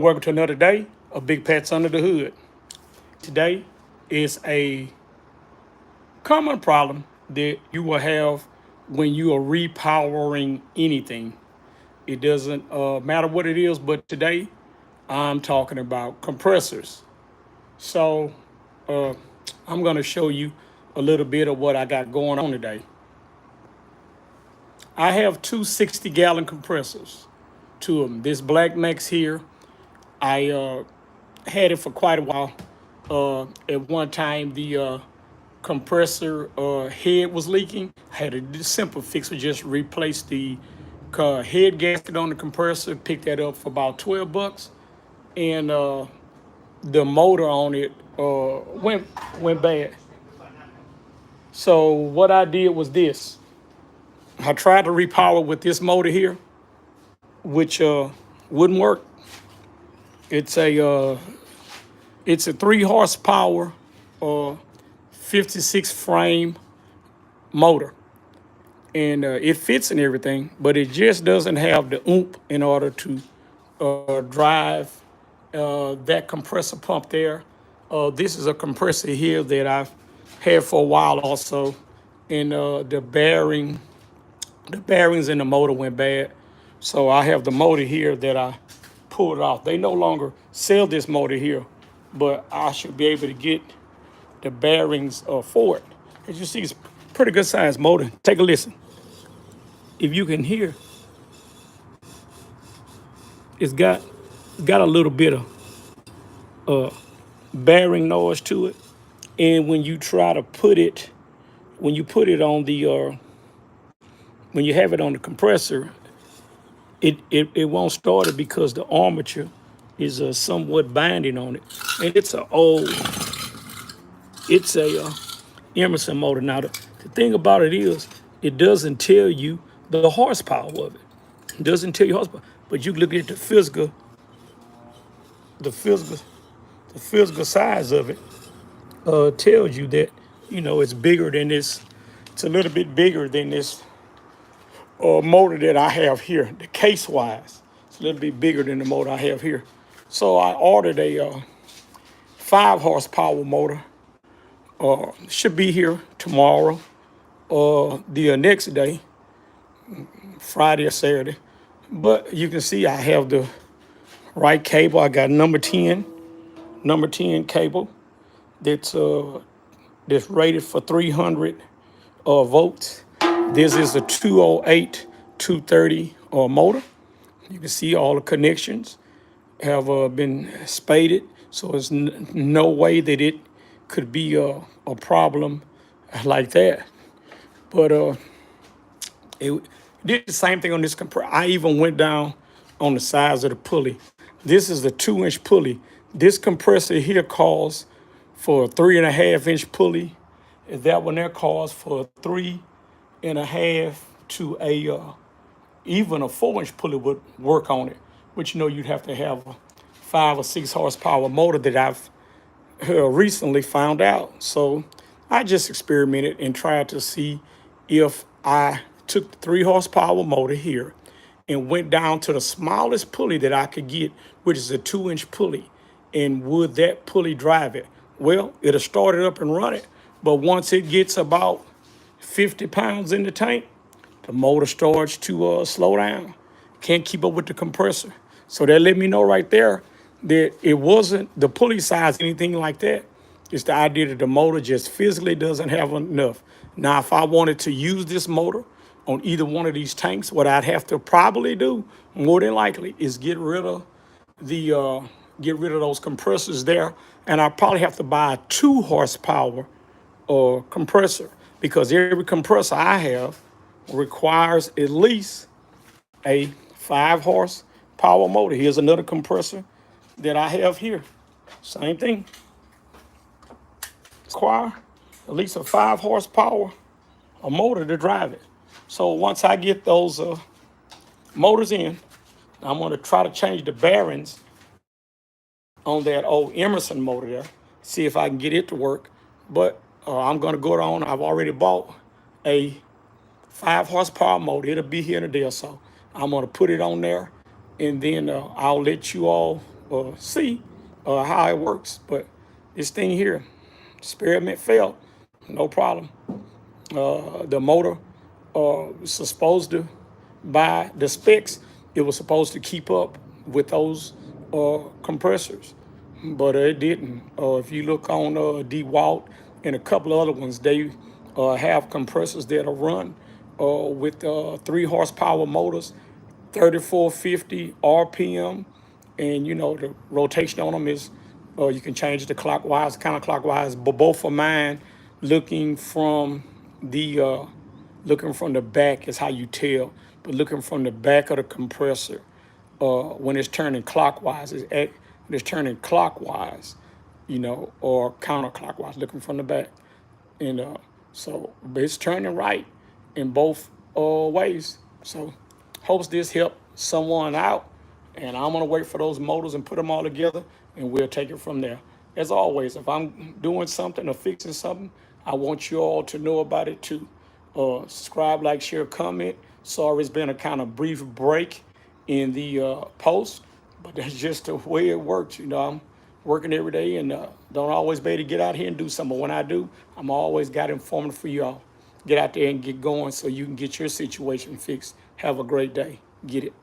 Welcome to another day of Big Pets Under the Hood. Today is a common problem that you will have when you are repowering anything. It doesn't matter what it is, but today I'm talking about compressors. So uh, I'm going to show you a little bit of what I got going on today. I have two 60-gallon compressors, two of them. This Black Max here, I had it for quite a while. At one time, the compressor head was leaking. I had a simple fix, was just replace the head gasket on the compressor, picked that up for about 12 bucks, and the motor on it went bad. So what I did was this. I tried to repower with this motor here, which wouldn't work. It's a uh, it's a 3 horsepower, uh, 56 frame motor, and it fits and everything, but it just doesn't have the oomph in order to drive that compressor pump there. This is a compressor here that I've had for a while also, and the bearings in the motor went bad. So I have the motor here that I pulled off. They no longer sell this motor here, but I should be able to get the bearings for it. As you see, it's a pretty good size motor. Take a listen. If you can hear, it's got a little bit of bearing noise to it. And when you try to put it, when you put it on the, when you have it on the compressor, it won't start it because the armature is somewhat binding on it. And it's a Emerson motor. Now, the thing about it is, it doesn't tell you the horsepower of it. It doesn't tell you horsepower, but you look at the physical, the physical size of it. Tells you that it's bigger than this. It's a little bit bigger than this motor that I have here. The case wise, it's a little bit bigger than the motor I have here. So I ordered a 5 horsepower motor. Should be here tomorrow or the next day, Friday or Saturday. But you can see I have the right cable. I got number 10 cable that's rated for 300 volts. This is a 208 230 motor. You can see all the connections have been spaded, so there's no way that it could be a problem like that. But it did the same thing on this compressor. I even went down on the size of the pulley. This is the 2-inch pulley. This compressor here calls for a 3.5-inch pulley. That one there calls for a 3.5 to even a 4-inch pulley would work on it. But you'd have to have a 5 or 6 horsepower motor that I've recently found out. So I just experimented and tried to see if I took the 3 horsepower motor here and went down to the smallest pulley that I could get, which is a 2-inch pulley, and would that pulley drive it? Well, it'll start it up and run it, but once it gets about 50 pounds in the tank, the motor starts to slow down. Can't keep up with the compressor. So that let me know right there that it wasn't the pulley size, anything like that. It's the idea that the motor just physically doesn't have enough. Now, if I wanted to use this motor on either one of these tanks, what I'd have to probably do, more than likely, is get rid of those compressors there, and I probably have to buy a 2 horsepower compressor, because every compressor I have requires at least a 5 horsepower motor. Here's another compressor that I have here. Same thing. Require at least a 5 horsepower motor to drive it. So once I get those motors in, I'm going to try to change the bearings on that old Emerson motor there, see if I can get it to work. But I'm going to go on. I've already bought a 5 horsepower motor. It'll be here in a day or so. I'm going to put it on there, and then I'll let you all see how it works. But this thing here, experiment failed, no problem. The motor was supposed to, by the specs, it was supposed to keep up with those compressors, but it didn't. If you look on DeWalt and a couple of other ones, they have compressors that are run with 3 horsepower motors, 3450 RPM, and you know the rotation on them is you can change it to clockwise, counterclockwise. But both of mine looking from the back is how you tell. But looking from the back of the compressor, when it's turning clockwise, when it's turning clockwise, you know, or counterclockwise, looking from the back. And so but it's turning right in both ways. So hopes this helped someone out. And I'm gonna wait for those motors and put them all together, and we'll take it from there. As always, if I'm doing something or fixing something, I want you all to know about it too. Subscribe, like, share, comment. Sorry, it's been a kind of brief break in the post, but that's just the way it works. You know, I'm working every day and don't always be able to get out here and do something. But when I do, I'm always got informative for y'all. Get out there and get going so you can get your situation fixed. Have a great day. Get it.